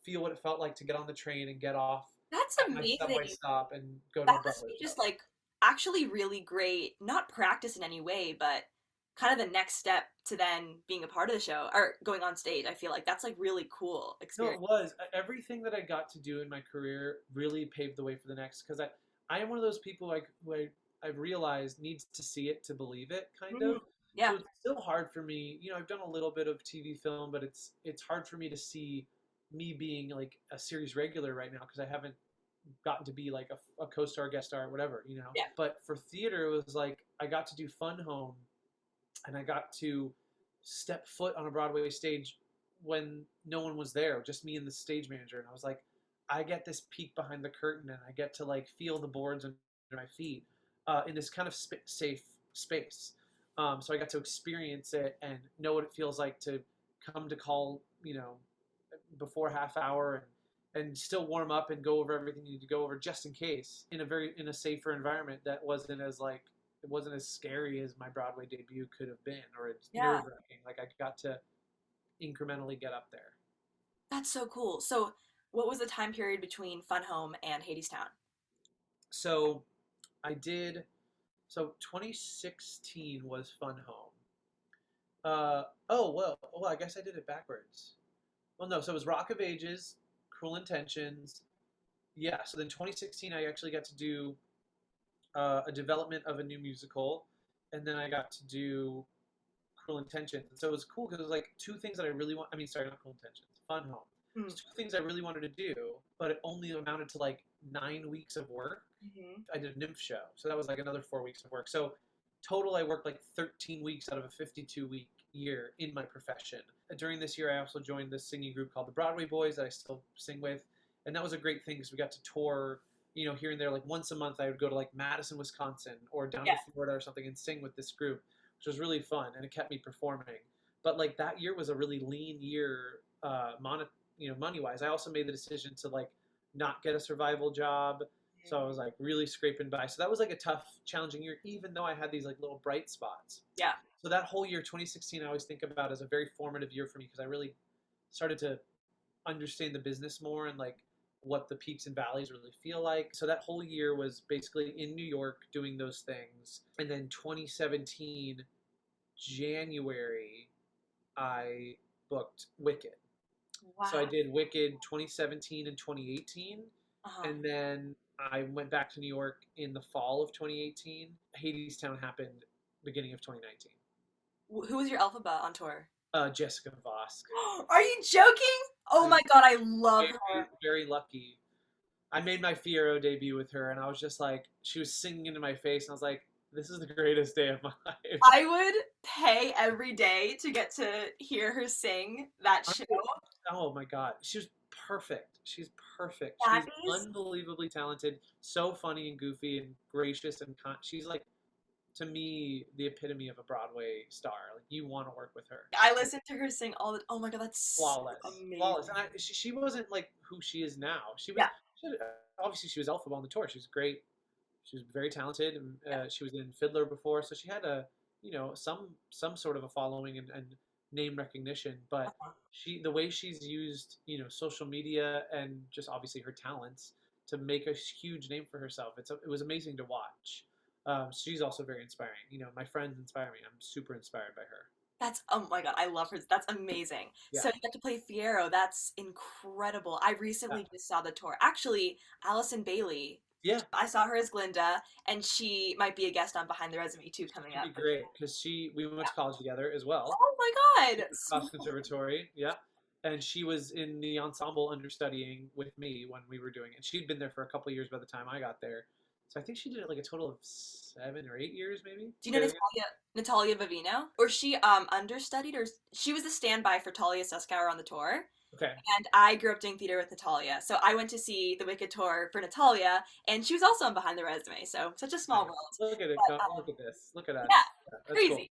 feel what it felt like to get on the train and get off That's at my subway amazing. stop and go to That a must Broadway be show. just like actually really great, not practice in any way, but kind of the next step to then being a part of the show or going on stage. I feel like that's like really cool No, it experience. was. Everything that I got to do in my career really paved the way for the next. Because I am one of those people like who I've realized needs to see it to believe it, kind Mhm. of. So Yeah. it's still hard for me. I've done a little bit of TV film, but it's hard for me to see me being like a series regular right now, because I haven't gotten to be like a co-star, guest star, whatever. Yeah. But for theater, it was like I got to do Fun Home, and I got to step foot on a Broadway stage when no one was there, just me and the stage manager. And I was like, I get this peek behind the curtain, and I get to like feel the boards under my feet in this kind of safe space. So I got to experience it and know what it feels like to come to call, before half hour, and still warm up and go over everything you need to go over, just in case, in a safer environment that wasn't as like it wasn't as scary as my Broadway debut could have been, or it's Yeah. nerve wracking. Like I got to incrementally get up there. That's so cool. So, what was the time period between Fun Home and Hadestown? So I did. So 2016 was Fun Home. Oh, I guess I did it backwards. Well, no, so it was Rock of Ages, Cruel Intentions. Yeah, so then 2016 I actually got to do a development of a new musical, and then I got to do Cruel Intentions. And so it was cool because it was like two things that I really want. I mean, sorry, not Cruel Intentions, Fun Home. Hmm. It's two things I really wanted to do, but it only amounted to like 9 weeks of work. Hmm. I did a nymph show, so that was like another 4 weeks of work. So total, I worked like 13 weeks out of a 52-week year in my profession. During this year, I also joined this singing group called the Broadway Boys that I still sing with, and that was a great thing because we got to tour, here and there. Like once a month, I would go to like Madison, Wisconsin, or down Yeah. to Florida or something and sing with this group, which was really fun, and it kept me performing. But like that year was a really lean year, money wise. I also made the decision to like not get a survival job, so I was like really scraping by. So that was like a tough, challenging year, even though I had these like little bright spots. Yeah. So that whole year, 2016, I always think about as a very formative year for me because I really started to understand the business more and like what the peaks and valleys really feel like. So that whole year was basically in New York doing those things. And then 2017, January, I booked Wicked. So I Wow. did Wicked 2017 and 2018, Uh-huh. and then I went back to New York in the fall of 2018. Hadestown happened beginning of 2019. Who was your alphabet on tour? Jessica Vosk. Are you joking? Oh my I'm god, I love very, her. very lucky. I made my Fiero debut with her, and I was just like, she was singing into my face, and I was like, this is the greatest day of my life. I would pay every day to get to hear her sing that show. Oh my God, she was perfect. She's perfect. That She's is unbelievably talented, so funny and goofy and gracious and she's like, to me, the epitome of a Broadway star. Like you want to work with her. I listen to her sing all the. Oh my god, that's so Flawless, flawless. amazing. And she wasn't like who she is now. Yeah, Obviously she was Elphaba on the tour. She was great. She was very talented, and yeah. she was in Fiddler before, so she had some sort of a following and name recognition. But Uh-huh. the way she's used social media and just obviously her talents to make a huge name for herself. It was amazing to watch. She's also very inspiring. My friends inspire me. I'm super inspired by her. That's oh my god, I love her. That's amazing. Yeah, So you get to play Fiero. That's incredible. I yeah, recently just saw the tour. Actually, Allison Bailey. yeah. I saw her as Glinda, and she might be a guest on Behind the Resume too coming She'd up. be great because we went Yeah. to college together as well. Oh my god. Cross Conservatory, yeah. And she was in the ensemble understudying with me when we were doing it. She'd been there for a couple of years by the time I got there. So I think she did it like a total of 7 or 8 years, maybe. Do you know Doing Natalia Vivino? Or she understudied or she was the standby for Talia Suskauer on the tour. it. Okay. And I grew up doing theater with Natalia. So I went to see the Wicked tour for Natalia, and she was also on Behind the Resume. So such a small Nice. world. Look at it. But Look at this. Look at us. yeah, Yeah, that's cool. crazy.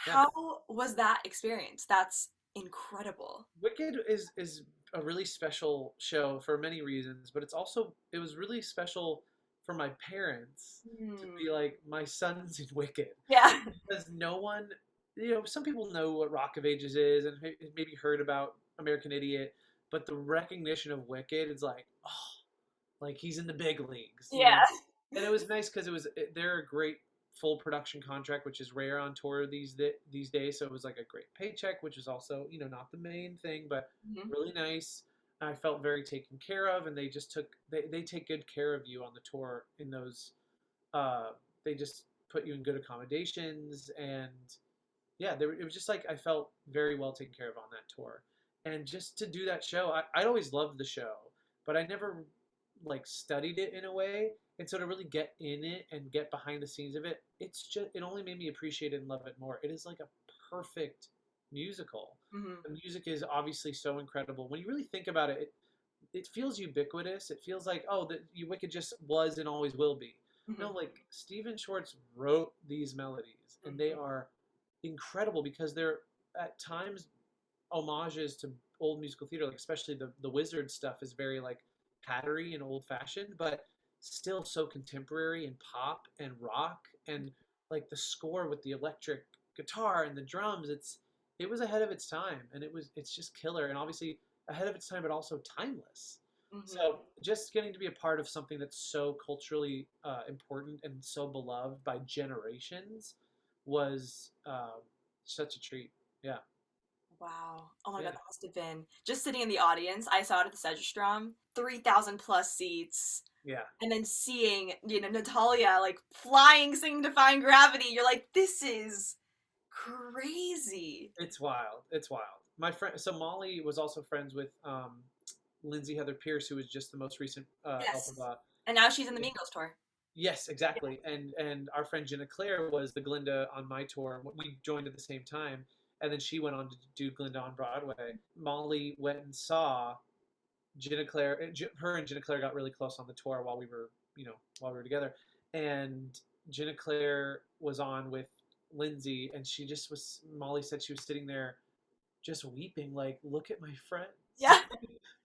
Yeah. How was that experience? That's incredible. Wicked is a really special show for many reasons, but it was really special for my parents to Hmm. be like, my son's in Wicked. Yeah. Because no one, some people know what Rock of Ages is and maybe heard about American Idiot, but the recognition of Wicked is like, oh, like he's in the big leagues. Yeah. And it was nice because they're a great full production contract, which is rare on tour these days. So it was like a great paycheck, which is also not the main thing, but Mhm. really nice. I felt very taken care of, and they take good care of you on the tour in those they just put you in good accommodations, and yeah, it was just like I felt very well taken care of on that tour. And just to do that show, I'd always loved the show, but I never like studied it in a way. And so to really get in it and get behind the scenes of it, it only made me appreciate it and love it more. It is like a perfect musical. Mhm. The music is obviously so incredible. When you really think about it, it feels ubiquitous. It feels like, oh, that Wicked just was and always will be. No, Mhm. like Stephen Schwartz wrote these melodies, and they Mhm. are incredible because they're at times homages to old musical theater, like especially the wizard stuff is very like pattery and old fashioned, but still so contemporary and pop and rock and like the score with the electric guitar and the drums. It was ahead of its time, and it's just killer, and obviously ahead of its time, but also timeless. Hmm. So just getting to be a part of something that's so culturally important and so beloved by generations was such a treat. Yeah, Wow. Oh my yeah, God, that must have been just sitting in the audience. I saw it at the Sedgestrom, 3,000 plus seats. yeah. And then seeing, Natalia like flying, singing Defying Gravity. You're like, this is crazy. It's wild. It's wild. My friend, so Molly was also friends with Lindsay Heather Pierce, who was just the most recent Yes. Elphaba. And now she's in the Mean Girls tour. Yes, exactly. And our friend Jenna Claire was the Glinda on my tour. We joined at the same time, and then she went on to do Glinda on Broadway. Molly went and saw Jenna Claire. Her and Jenna Claire got really close on the tour while we were, while we were together. And Jenna Claire was on with Lindsay, and she just was. Molly said she was sitting there just weeping, like, look at my friends. Yeah.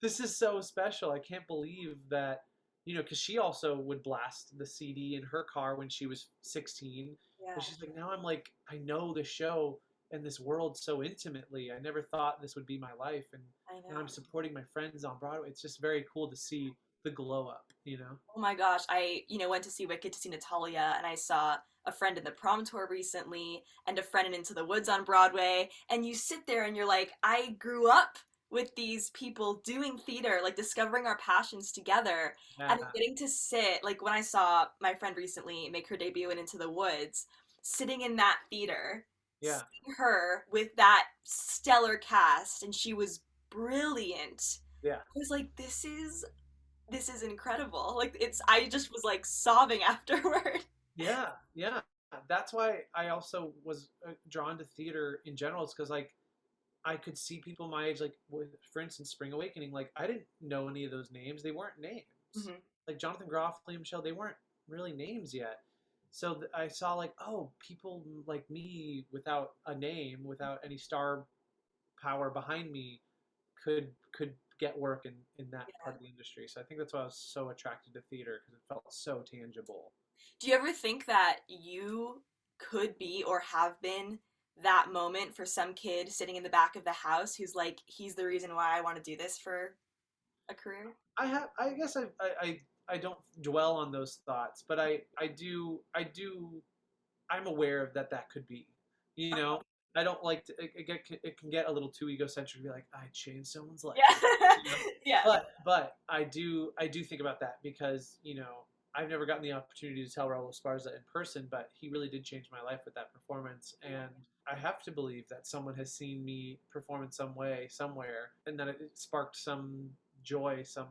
This is so special. I can't believe that, because she also would blast the CD in her car when she was 16. Yeah. And she's like, now I'm like, I know the show and this world so intimately. I never thought this would be my life. And I now I'm know. supporting my friends on Broadway. It's just very cool to see the glow up. Oh my gosh, I, went to see Wicked to see Natalia, and I saw a friend in the prom tour recently, and a friend in Into the Woods on Broadway, and you sit there and you're like, I grew up with these people doing theater, like discovering our passions together, and Yeah. getting to sit, like when I saw my friend recently make her debut in Into the Woods, sitting in that theater, Yeah. seeing her with that stellar cast, and she was brilliant. Yeah. I was like, this is incredible. Like I just was like sobbing afterward. Yeah. Yeah. That's why I also was drawn to theater in general. It's because, like, I could see people my age, like, with, for instance, Spring Awakening. Like, I didn't know any of those names. They weren't names. Hmm. Like Jonathan Groff, Liam Michelle, they weren't really names yet. So I saw, like, oh, people like me without a name, without any star power behind me, could get work in that Yeah. part of the industry. So I think that's why I was so attracted to theater, because it felt so tangible. Do you ever think that you could be or have been that moment for some kid sitting in the back of the house who's like, he's the reason why I want to do this for a career? I guess I don't dwell on those thoughts, but I do I'm aware of that could be. You know, I don't like to. It can get a little too egocentric to be like, I changed someone's life. Yeah. You know, Yeah. but I do think about that, because I've never gotten the opportunity to tell Raul Esparza in person, but he really did change my life with that performance, and I have to believe that someone has seen me perform in some way somewhere, and that it sparked some joy, some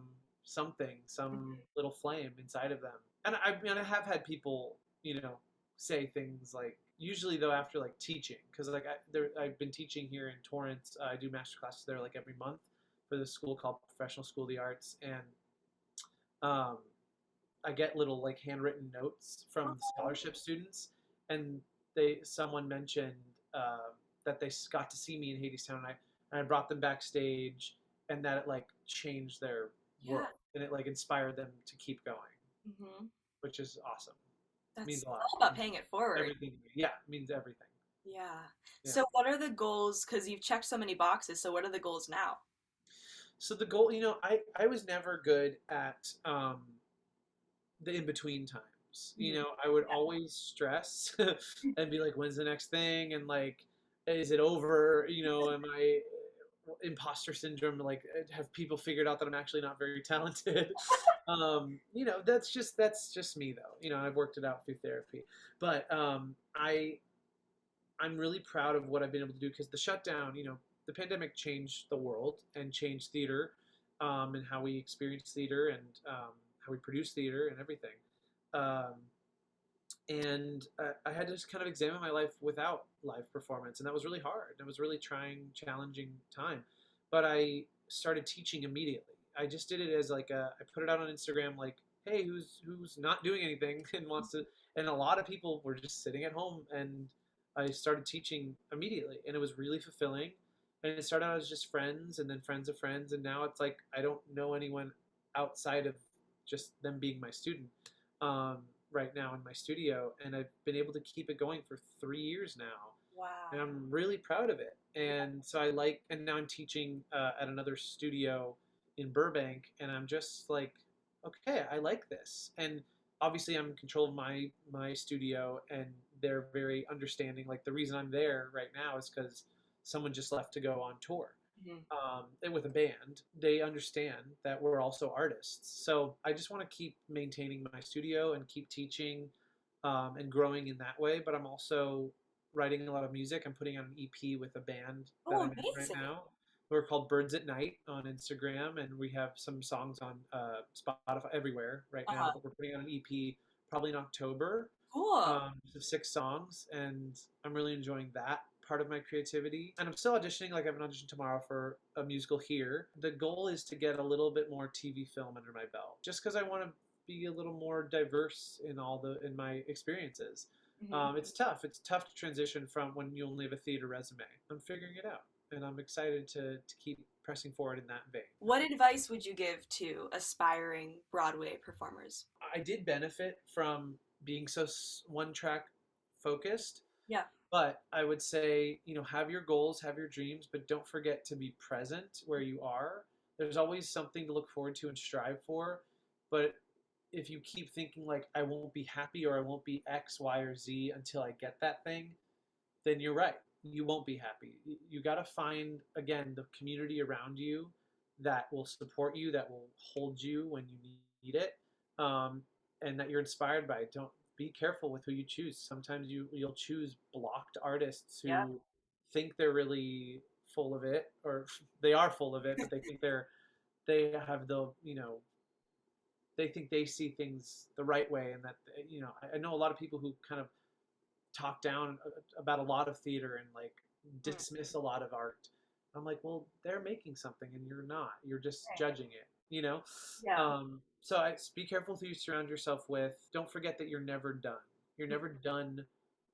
little flame inside of them. And I mean, I have had people, say things like, usually though after like teaching, because like I've been teaching here in Torrance. I do master classes there like every month for this school called Professional School of the Arts, and um, I get little like handwritten notes from scholarship students, and someone mentioned that they got to see me in Hadestown, and I brought them backstage, and that it like changed their Yeah. world, and it like inspired them to keep going, Hmm. which is awesome. It That's means it's a lot. all It about means paying it forward. everything to me. Yeah, it means everything. Yeah. Yeah. So what are the goals? Because you've checked so many boxes. So what are the goals now? So the goal, I was never good at the in between times. Mhm. I would always stress and be like, when's the next thing? And like, is it over? Am I imposter syndrome? Like, have people figured out that I'm actually not very talented? That's just me though. I've worked it out through therapy, but I'm really proud of what I've been able to do, because the shutdown, the pandemic changed the world and changed theater, and how we experience theater, and how we produce theater and everything. Um, and I had to just kind of examine my life without live performance, and that was really hard. It was a really trying, challenging time. But I started teaching immediately. I just did it as like I put it out on Instagram, like, hey, who's not doing anything and wants to. And a lot of people were just sitting at home, and I started teaching immediately, and it was really fulfilling. And it started out as just friends, and then friends of friends, and now it's like I don't know anyone outside of just them being my student. Um, right now in my studio, and I've been able to keep it going for 3 years now, and Wow. I'm really proud of it. Yeah. And so I like, and now I'm teaching at another studio in Burbank, and I'm just like, okay, I like this. And obviously, I'm in control of my studio, and they're very understanding. Like the reason I'm there right now is because someone just left to go on tour. Mhm. And with a band, they understand that we're also artists. So I just want to keep maintaining my studio and keep teaching and growing in that way. But I'm also writing a lot of music. I'm putting out an EP with a band that Oh, I'm in right amazing. now. We're called Birds at Night on Instagram, and we have some songs on Spotify everywhere right now. Uh-huh. But we're putting out an EP probably in October, Cool. of 6 songs, and I'm really enjoying that part of my creativity. And I'm still auditioning. Like I have an audition tomorrow for a musical here. The goal is to get a little bit more TV film under my belt, just because I want to be a little more diverse in my experiences. Hmm. It's tough. It's tough to transition from when you only have a theater resume. I'm figuring it out, and I'm excited to keep pressing forward in that vein. What advice would you give to aspiring Broadway performers? I did benefit from being so one track focused, Yeah. but I would say, have your goals, have your dreams, but don't forget to be present where you are. There's always something to look forward to and strive for. But if you keep thinking like, I won't be happy or I won't be X, Y, or Z until I get that thing, then you're right. You won't be happy. You got to find, again, the community around you that will support you, that will hold you when you need it, and that you're inspired by. Don't be careful with who you choose. Sometimes you'll choose blocked artists Yeah. who think they're really full of it, or they are full of it, but they have they think they see things the right way, and that I know a lot of people who kind of talk down about a lot of theater and like Mm. dismiss a lot of art. I'm like, well, they're making something and you're not. You're just Right. judging it. Yeah. So be careful who you surround yourself with. Don't forget that you're never done. You're never done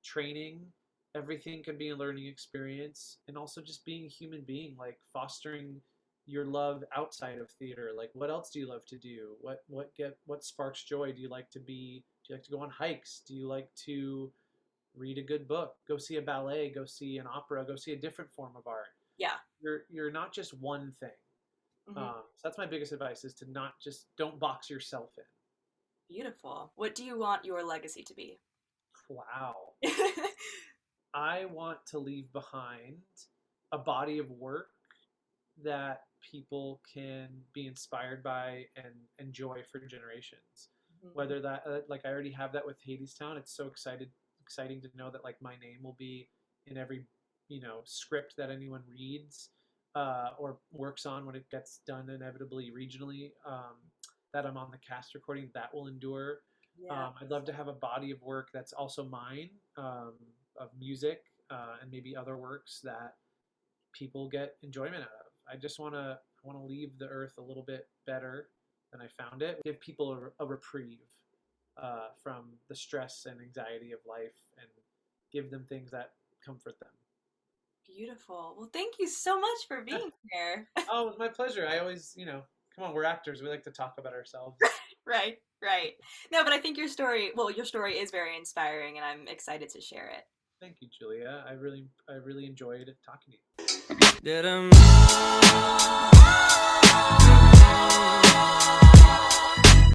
training. Everything can be a learning experience, and also just being a human being, like fostering your love outside of theater. Like, what else do you love to do? What sparks joy? Do you like to be? Do you like to go on hikes? Do you like to read a good book, go see a ballet, go see an opera, go see a different form of art? Yeah. You're not just one thing. Hmm. So that's my biggest advice: is to not just don't box yourself in. Beautiful. What do you want your legacy to be? Wow, I want to leave behind a body of work that people can be inspired by and enjoy for generations. Mhm. Whether that, like I already have that with Hadestown. It's so exciting to know that like my name will be in every script that anyone reads or works on when it gets done inevitably regionally. That I'm on the cast recording that will endure. Yeah. I'd love to have a body of work that's also mine, of music and maybe other works that people get enjoyment out of. I want to leave the earth a little bit better than I found it. Give people a reprieve from the stress and anxiety of life, and give them things that comfort them. Beautiful. Well, thank you so much for Yeah. being here. Oh, it was my pleasure. I always, come on, we're actors. We like to talk about ourselves. Right, right. No, but I think your story is very inspiring, and I'm excited to share it. Thank you, Julia. I really enjoyed talking to you.